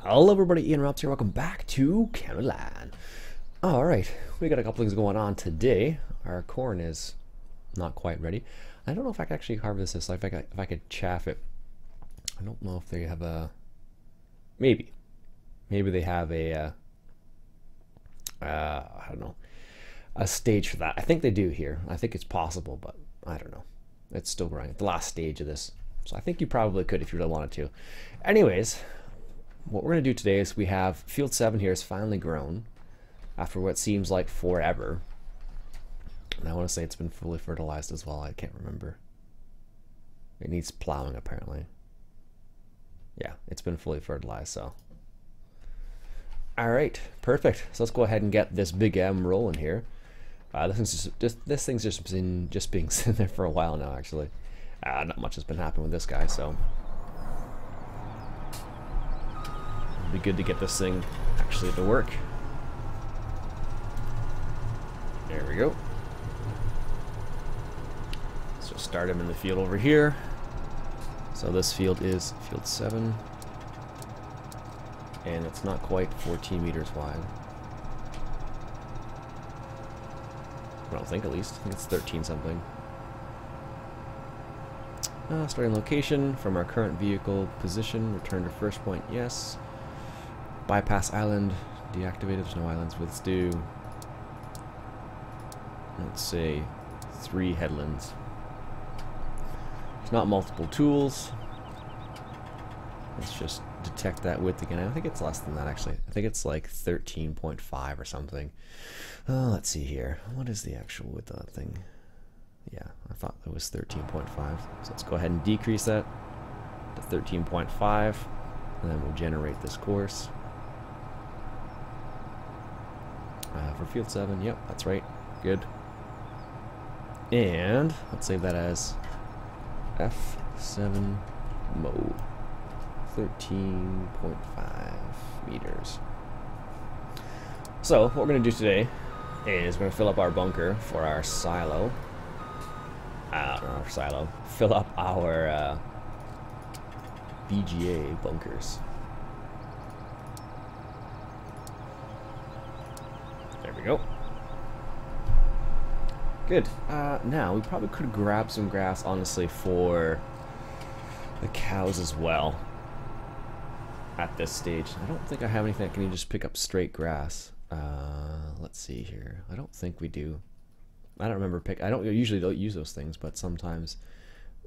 Hello everybody, Ian Robson here. Welcome back to Cameron. Alright, we got a couple things going on today. Our corn is not quite ready. I don't know if I can actually harvest this, like if I could chaff it. I don't know if they have a... Maybe they have a... I don't know. A stage for that. I think they do here. I think it's possible, but I don't know. It's still running. The last stage of this. So I think you probably could if you really wanted to. Anyways... What we're going to do today is we have field 7 here is finally grown after what seems like forever. And I want to say it's been fully fertilized as well. I can't remember. It needs plowing apparently. Yeah, it's been fully fertilized, so. Alright, perfect. So let's go ahead and get this big M rolling here. This thing's just been sitting there for a while now actually. Not much has been happening with this guy, so. Be good to get this thing actually to work. There we go. Let's just start him in the field over here. So this field is field 7, and it's not quite 14 meters wide. I don't think, at least. I think it's 13 something. Starting location from our current vehicle position. Return to first point. Yes. Bypass island, deactivated, there's no islands. Let's do, let's say, 3 headlands. There's not multiple tools. Let's just detect that width again. I think it's less than that actually. I think it's like 13.5 or something. Let's see here. What is the actual width of that thing? Yeah, I thought it was 13.5. So let's go ahead and decrease that to 13.5, and then we'll generate this course. For field 7, yep, that's right. Good. And let's save that as F7 mode. 13.5 meters. So what we're going to do today is we're going to fill up our bunker for our silo. Fill up our BGA bunkers. There we go. Good. Now, we probably could grab some grass, honestly, for the cows as well at this stage. I don't think I have anything that can just pick up straight grass. Let's see here. I don't think we do. I don't remember I usually don't use those things, but sometimes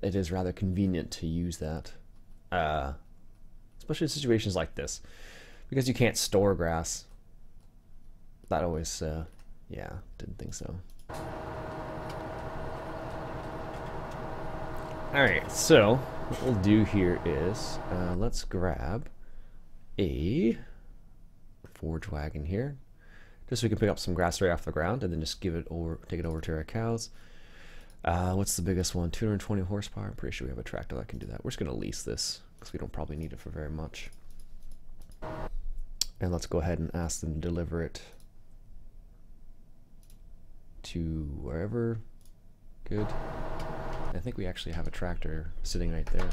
it is rather convenient to use that. Especially in situations like this. Because you can't store grass. That always, yeah, didn't think so. Alright, so what we'll do here is, let's grab a forage wagon here. Just so we can pick up some grass right off the ground and then just take it over to our cows. What's the biggest one? 220 horsepower. I'm pretty sure we have a tractor that can do that. We're just going to lease this because we don't probably need it for very much. And let's go ahead and ask them to deliver it to wherever. Good. I think we actually have a tractor sitting right there.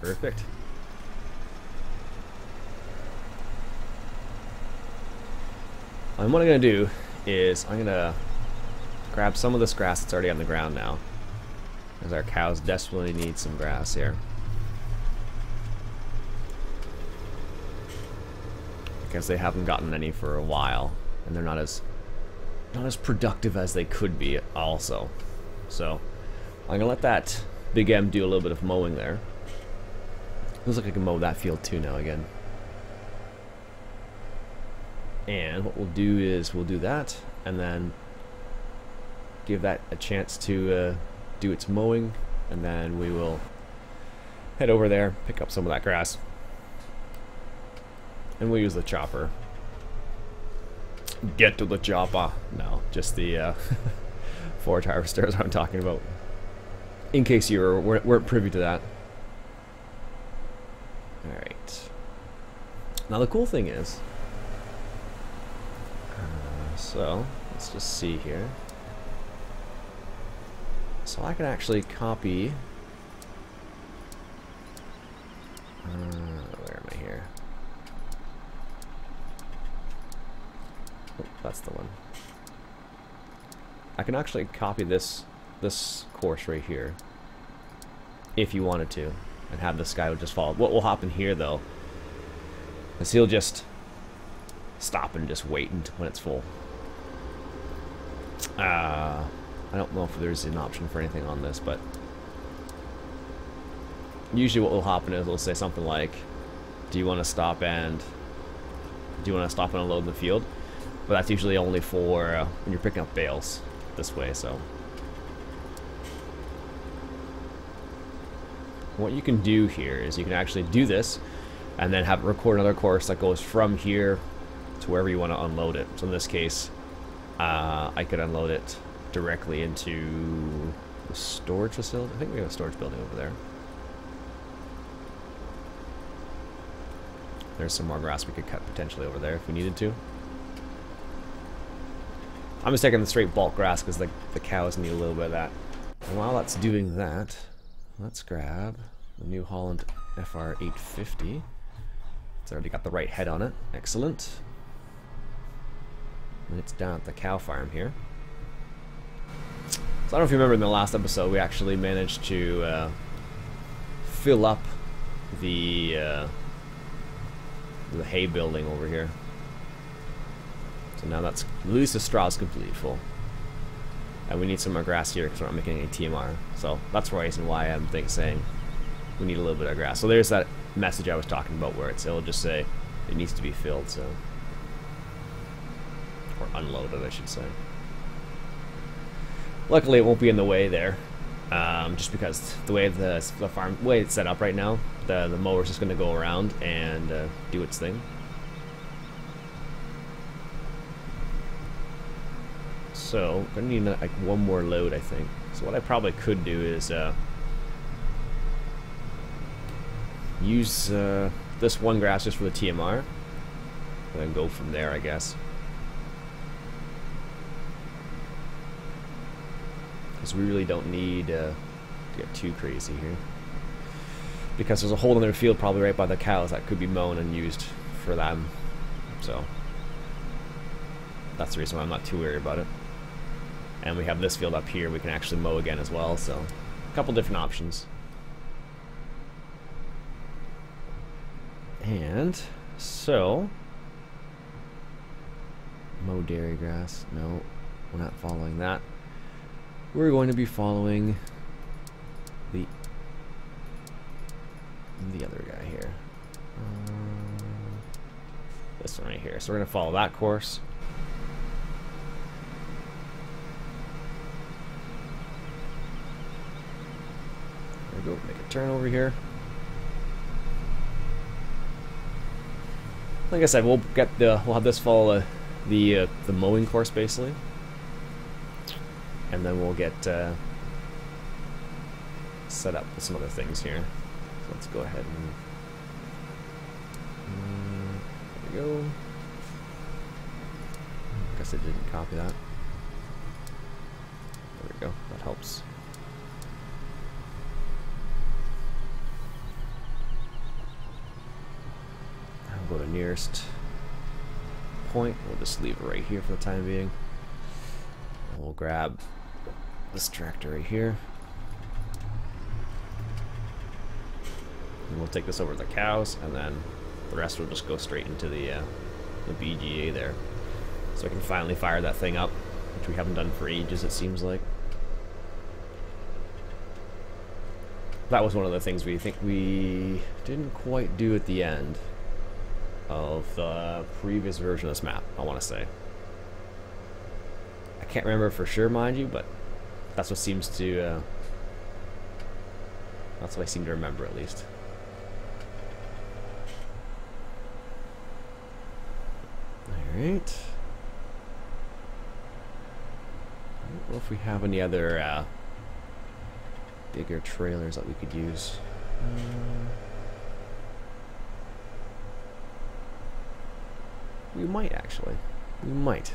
Perfect. And what I'm going to do is I'm going to grab some of this grass that's already on the ground now, as our cows desperately need some grass here. Because they haven't gotten any for a while, and they're not as productive as they could be also. So I'm gonna let that big M do a little bit of mowing there. Looks like I can mow that field too now again. And what we'll do is we'll do that and then give that a chance to do its mowing, and then we will head over there, pick up some of that grass, and we'll use the chopper. Get to the chopper. No, just the forage harvester is what I'm talking about. In case you weren't privy to that. Alright. Now the cool thing is, so let's just see here. So I can actually copy That's the one. I can actually copy this course right here if you wanted to, and have this guy just follow. What will happen here though is he'll just stop and just wait until when it's full. I don't know if there's an option for anything on this, but usually what will happen is it'll say something like, do you want to stop and unload the field? But that's usually only for when you're picking up bales this way. So what you can do here is you can actually do this and then have it record another course that goes from here to wherever you want to unload it. So in this case, I could unload it directly into the storage facility. I think we have a storage building over there. There's some more grass we could cut potentially over there if we needed to. I'm just taking the straight bulk grass because the cows need a little bit of that. And while that's doing that, let's grab the New Holland FR850. It's already got the right head on it. Excellent. And it's down at the cow farm here. So I don't know if you remember in the last episode, we actually managed to fill up the hay building over here. So now that's, at least the straw is completely full. And we need some more grass here because we're not making any TMR. So that's the reason why I'm saying we need a little bit of grass. So there's that message I was talking about where it'll just say it needs to be filled, so, or unloaded I should say. Luckily it won't be in the way there, just because the way the farm, way it's set up right now, the mower's just going to go around and do its thing. So I'm going to need like one more load, I think. So what I probably could do is use this one grass just for the TMR, and then go from there, I guess. Because we really don't need to get too crazy here. Because there's a hole in their field probably right by the cows that could be mown and used for them. So that's the reason why I'm not too worried about it. And we have this field up here we can actually mow again as well, so a couple different options. And so, mow dairy grass. No, we're not following that. We're going to be following the other guy here. This one right here. So we're going to follow that course. There we go. Make a turn over here. Like I said, we'll have this follow the mowing course basically, and then we'll get set up with some other things here. So let's go ahead and there we go. I guess I didn't copy that. There we go. That helps. Go to nearest point. We'll just leave it right here for the time being. We'll grab this tractor right here. And we'll take this over to the cows, and then the rest will just go straight into the BGA there. So I can finally fire that thing up, which we haven't done for ages, it seems like. That was one of the things we think we didn't quite do at the end of the previous version of this map, I want to say. I can't remember for sure, mind you, but that's what seems to that's what I seem to remember, at least. Alright. I don't know if we have any other bigger trailers that we could use. We might, actually. We might.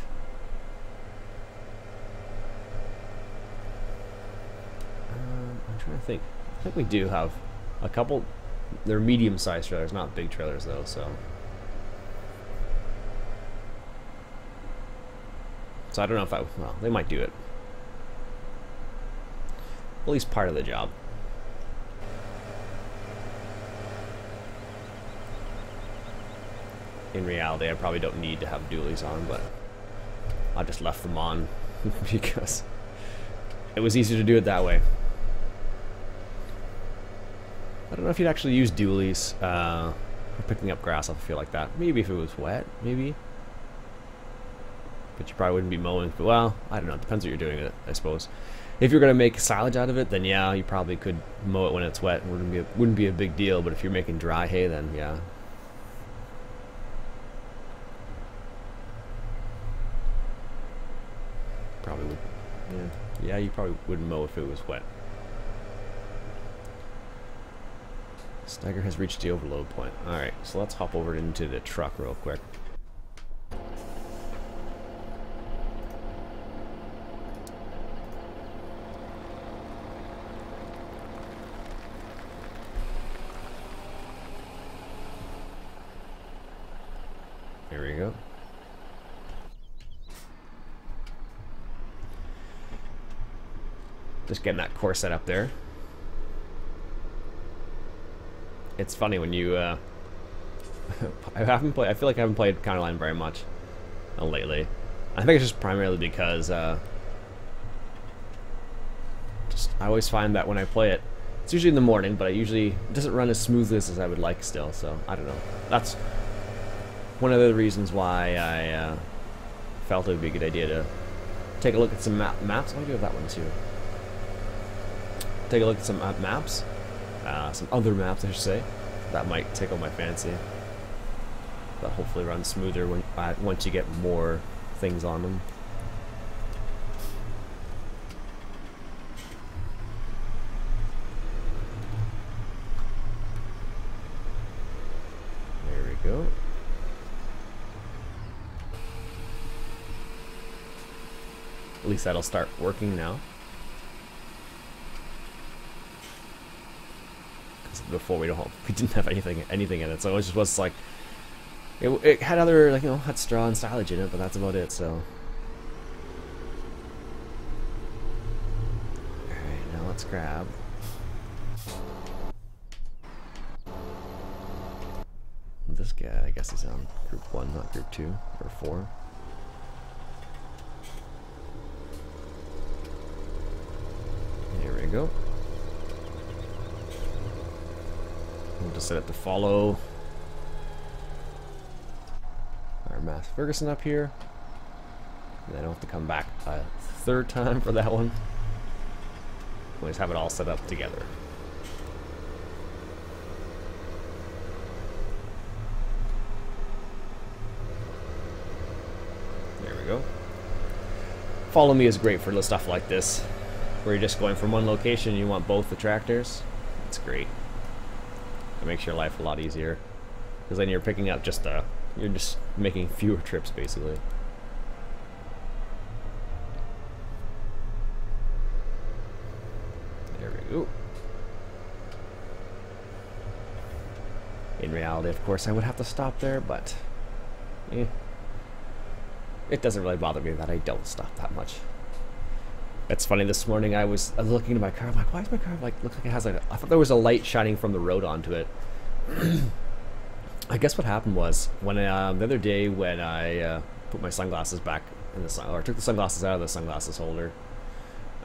I'm trying to think. I think we do have a couple. They're medium-sized trailers, not big trailers, though, so. So I don't know if well, they might do it. At least part of the job. In reality, I probably don't need to have dualies on, but I just left them on because it was easier to do it that way. I don't know if you'd actually use dualies for picking up grass. I feel like that. Maybe if it was wet, maybe. But you probably wouldn't be mowing. But well, I don't know. It depends what you're doing with it, I suppose. If you're gonna make silage out of it, then yeah, you probably could mow it when it's wet. It wouldn't be a big deal. But if you're making dry hay, then yeah. Probably would. Yeah, you probably wouldn't mow if it was wet. Stagger has reached the overload point. Alright, so let's hop over into the truck real quick. There we go. Just getting that core set up there. It's funny when you I feel like I haven't played Counterline very much lately. I think it's just primarily because I always find that when I play it, it's usually in the morning, but it doesn't run as smoothly as I would like still, so I don't know. That's one of the reasons why I felt it would be a good idea to take a look at some maps. Oh, I do have that one too. Take a look at some maps. Some other maps, I should say, that might tickle my fancy. That hopefully run smoother once you get more things on them. There we go. At least that'll start working now. Before we didn't have anything in it, so it just was like it had other, like, you know, had straw and silage in it, but that's about it. So alright, now let's grab this guy. I guess he's on group 1, not group 2 or 4. Here we go. We'll just set it to follow our Mass Ferguson up here. And I don't have to come back a third time for that one. We'll just have it all set up together. There we go. Follow Me is great for stuff like this, where you're just going from one location and you want both the tractors. It's great. It makes your life a lot easier, because then you're picking up you're just making fewer trips basically. There we go. In reality, of course, I would have to stop there, but it doesn't really bother me that I don't stop that much. It's funny, this morning I was looking at my car, I'm like, why is my car look like it has I thought there was a light shining from the road onto it. I guess what happened was, when the other day when I put my sunglasses back in or took the sunglasses out of the sunglasses holder,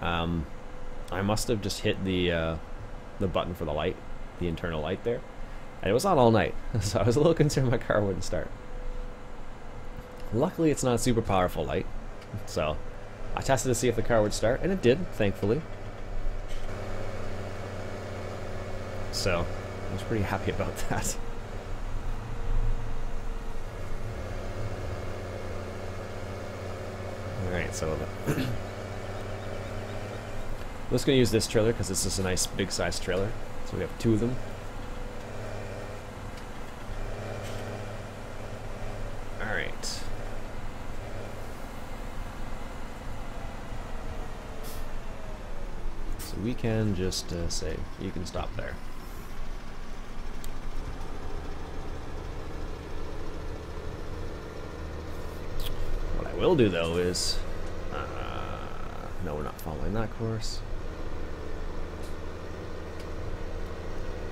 I must have just hit the button for the light, the internal light there, and it was on all night, so I was a little concerned my car wouldn't start. Luckily it's not a super powerful light, so I tested to see if the car would start, and it did, thankfully. So I was pretty happy about that. Alright, so I'm just going to use this trailer because this is a nice big size trailer. So we have 2 of them. Alright. So we can just say, you can stop there. What I will do though is No, we're not following that course.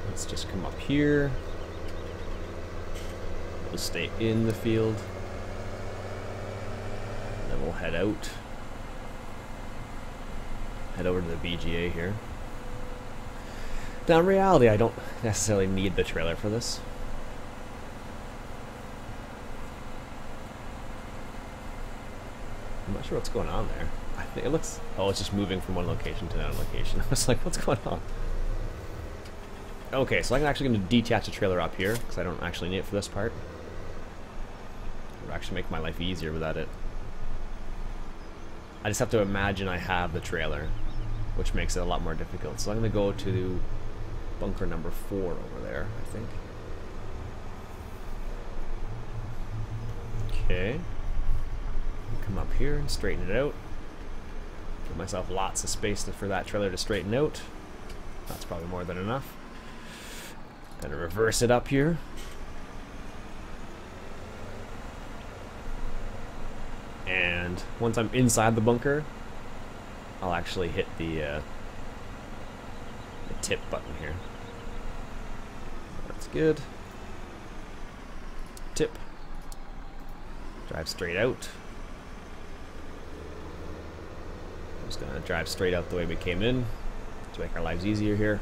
Let's just come up here. We'll stay in the field. Then we'll head out. Head over to the BGA here. Now in reality, I don't necessarily need the trailer for this. I'm not sure what's going on there. I think it looks... Oh, it's just moving from one location to another location. I was like, what's going on? Okay, so I'm actually going to detach the trailer up here, because I don't actually need it for this part. It would actually make my life easier without it. I just have to imagine I have the trailer, which makes it a lot more difficult. So I'm going to go to bunker number 4 over there, I think. Okay. Come up here and straighten it out. Give myself lots of space for that trailer to straighten out. That's probably more than enough. Gonna reverse it up here. And once I'm inside the bunker, I'll actually hit the tip button here. That's good. Tip. Drive straight out. I'm just gonna drive straight out the way we came in to make our lives easier here.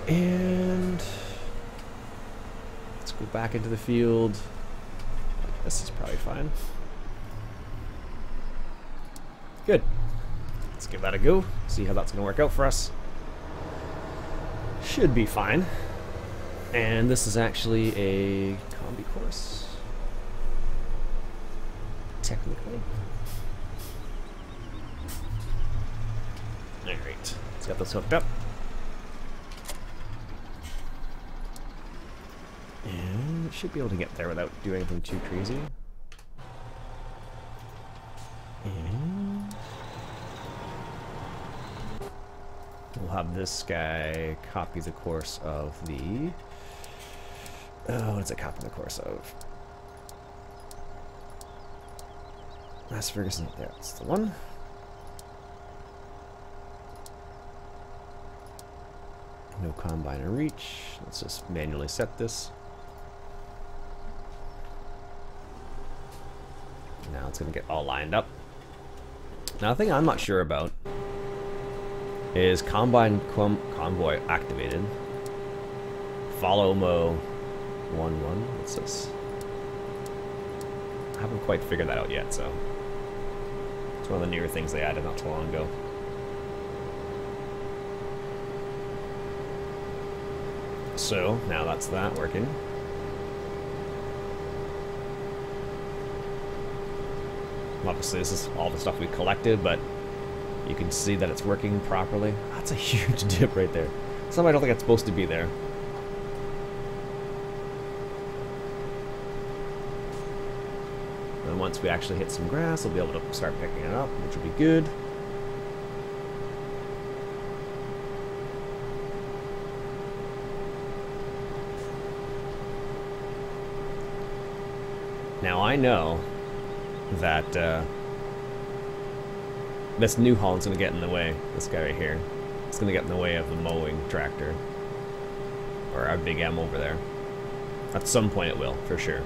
And let's go back into the field. This is probably fine. Good. Let's give that a go. See how that's going to work out for us. Should be fine. And this is actually a combi course. Technically. Alright. Let's get this hooked up. And it should be able to get there without doing anything too crazy. And we'll have this guy copy the course of the... Oh, what is it copying the course of? That's Ferguson. There, that's the one. No combine or reach. Let's just manually set this. Now it's going to get all lined up. Now, the thing I'm not sure about is convoy activated. Follow mo 1-1. What's this? I haven't quite figured that out yet, so it's one of the newer things they added not too long ago. So now that's that working. Obviously, this is all the stuff we collected, but you can see that it's working properly. That's a huge dip right there. Something I don't think it's supposed to be there. And once we actually hit some grass, we'll be able to start picking it up, which will be good. Now I know that this New Holland's going to get in the way. This guy right here. It's going to get in the way of the mowing tractor. Or our Big M over there. At some point it will, for sure.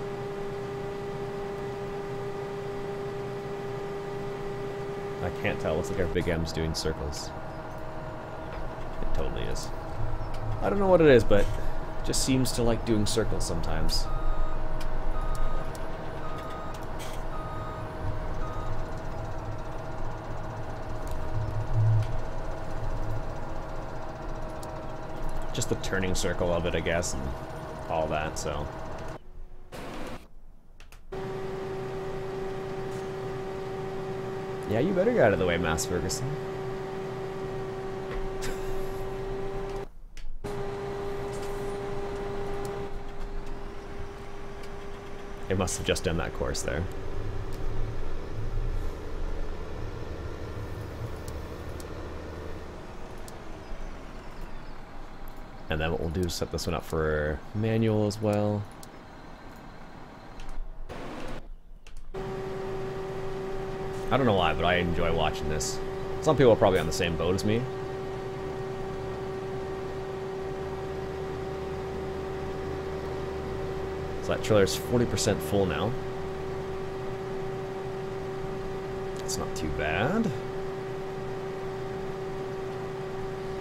I can't tell. Looks like our Big M's doing circles. It totally is. I don't know what it is, but it just seems to like doing circles sometimes. Just the turning circle of it, I guess, and all that, so. Yeah, you better get out of the way, Mass Ferguson. It must have just done that course there. And then what we'll do is set this one up for manual as well. I don't know why, but I enjoy watching this. Some people are probably on the same boat as me. So that trailer's 40% full now. It's not too bad.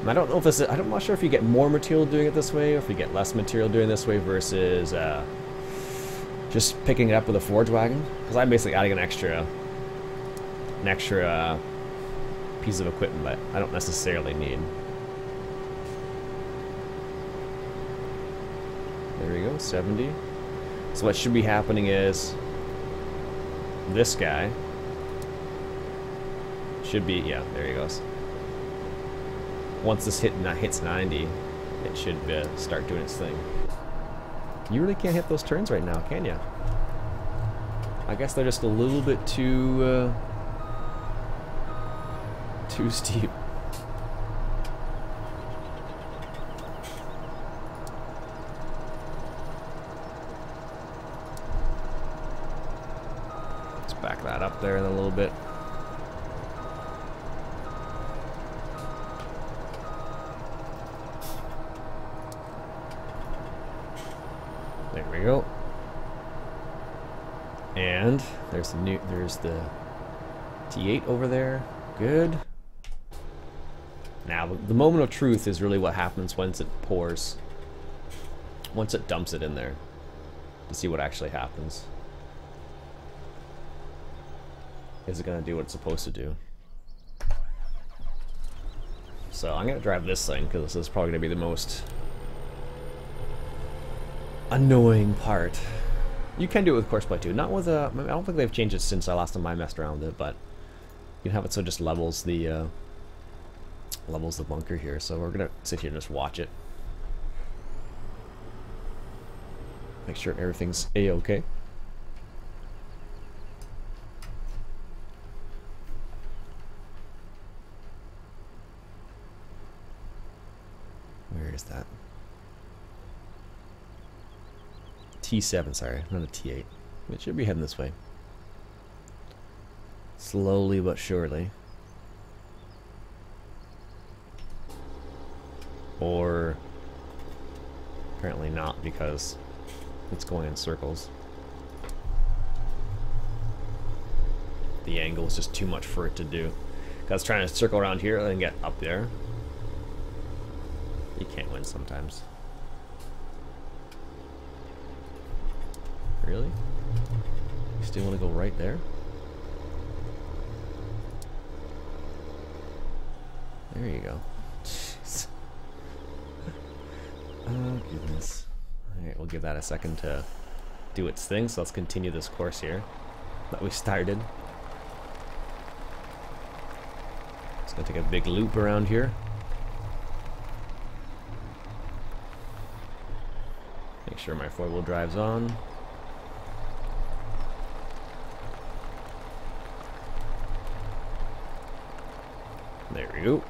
And I don't know if this is, I'm not sure if you get more material doing it this way or if you get less material doing it this way versus just picking it up with a forge wagon. Because I'm basically adding an extra piece of equipment that I don't necessarily need. There we go, 70. So what should be happening is this guy should be, yeah, there he goes. Once this hits 90, it should start doing its thing. You really can't hit those turns right now, can you? I guess they're just a little bit too steep. Let's back that up there in a little bit. There we go. And there's the T8 over there. Good. Now the moment of truth is really what happens once it pours. Once it dumps it in there. To see what actually happens. Is it gonna do what it's supposed to do? So I'm gonna drive this thing because this is probably gonna be the most annoying part. You can do it with course play too. Not with I don't think they've changed it since the last time I messed around with it, but you can have it so it just levels the bunker here. So we're gonna sit here and just watch it. Make sure everything's a-okay. Where is that? T7, sorry, not a T8. It should be heading this way. Slowly but surely. Or apparently not, because it's going in circles. The angle is just too much for it to do. Because trying to circle around here and then get up there. You can't win sometimes. Really? You still want to go right there? There you go. Jeez. Oh, goodness. Alright, we'll give that a second to do its thing, so let's continue this course here that we started. It's going to take a big loop around here. Make sure my four-wheel drive's on. There we go.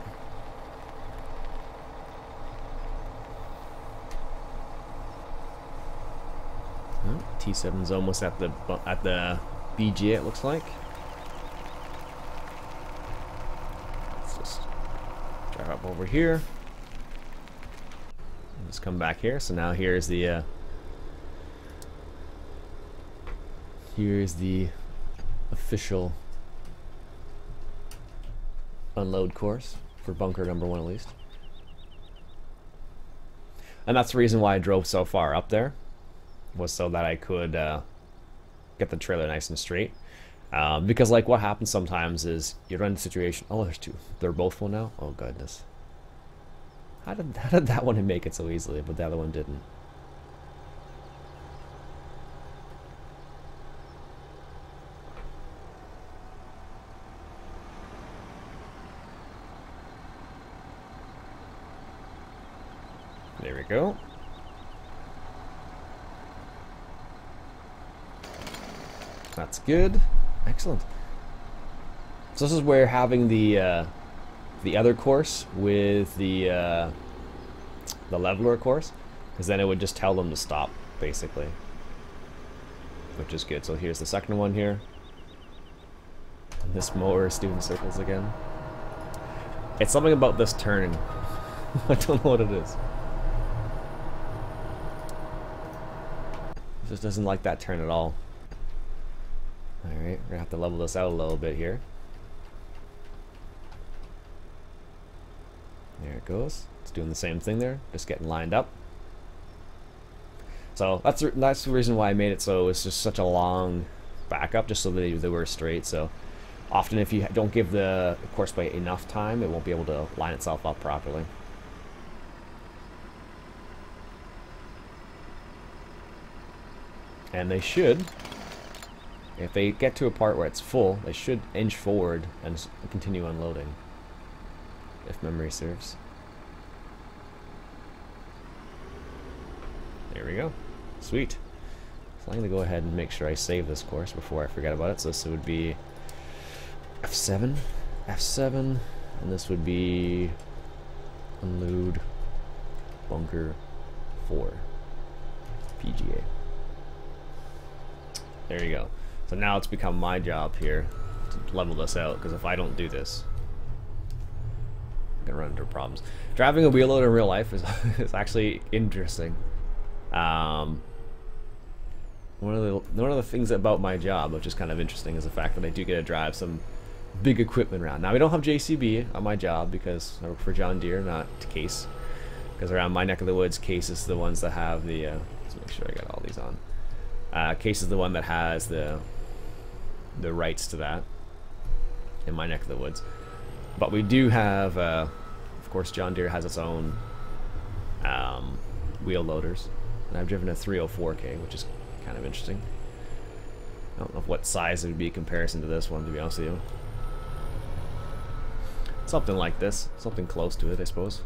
Oh, T7's almost at the BGA, it looks like. Let's just drive up over here. And just come back here. So now here's the official unload course for bunker number 1 at least. And that's the reason why I drove so far up there, was so that I could get the trailer nice and straight. Because like what happens sometimes is you run into a situation, oh there's two, they're both full now? Oh goodness. How did that one make it so easily, but the other one didn't? There we go. That's good. Excellent. So this is where having the other course with the leveler course, because then it would just tell them to stop, basically, which is good. So here's the second one here. This mower is doing circles again. It's something about this turning. I don't know what it is. It just doesn't like that turn at all. Alright, we're gonna have to level this out a little bit here. There it goes. It's doing the same thing there, just getting lined up. So that's the reason why I made it so it's just such a long backup, just so that they were straight. So often if you don't give the course plate enough time, it won't be able to line itself up properly. And they should, if they get to a part where it's full, they should inch forward and continue unloading, if memory serves. There we go. Sweet. So I'm going to go ahead and make sure I save this course before I forget about it. So this would be F7, F7, and this would be unload bunker 4, BGA. There you go. So now it's become my job here to level this out, because if I don't do this, I'm going to run into problems. Driving a wheel loader in real life is actually interesting. One of the things about my job, which is kind of interesting, is the fact that I do get to drive some big equipment around. Now, we don't have JCB on my job because I work for John Deere, not Case. Because around my neck of the woods, Case is the ones that have the. Let's make sure I got all these on. Case is the one that has the rights to that in my neck of the woods. But we do have, of course, John Deere has its own wheel loaders. And I've driven a 304K, which is kind of interesting. I don't know what size it would be in comparison to this one, to be honest with you. Something like this. Something close to it, I suppose.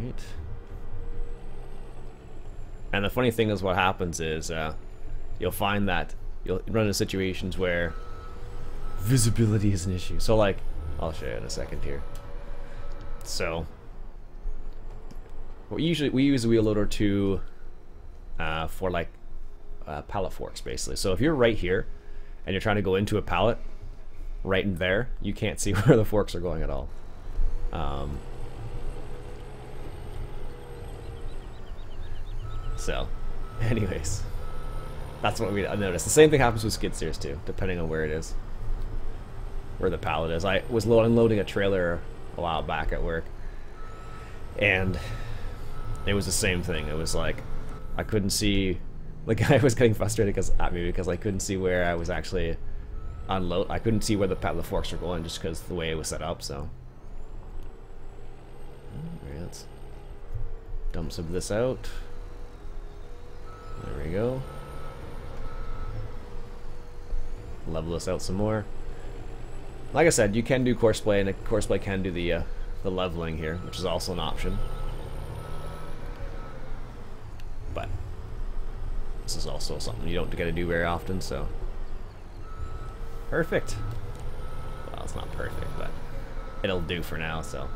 Alright. And the funny thing is, what happens is you'll find that you'll run into situations where visibility is an issue. So, like, I'll show you in a second here. So, we use a wheel loader to for like pallet forks, basically. So if you're right here and you're trying to go into a pallet, right in there, you can't see where the forks are going at all. So, anyways, that's what I noticed. The same thing happens with skid steers too, depending on where it is, where the pallet is. I was unloading a trailer a while back at work, and it was the same thing. It was like I couldn't see. The guy was getting frustrated at me because I couldn't see where I was actually unload. I couldn't see where the forks were going just because the way it was set up. So, right, let's dump some of this out. There we go. Level this out some more. Like I said, you can do courseplay, and courseplay can do the leveling here, which is also an option. But this is also something you don't get to do very often, so perfect. Well, it's not perfect, but it'll do for now. So,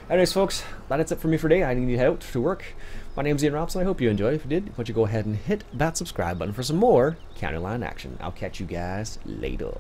anyways, folks, that's it for me for today. I need to head out to work. My name's Iain Robson. I hope you enjoyed. If you did, why don't you go ahead and hit that subscribe button for some more Counterline action. I'll catch you guys later.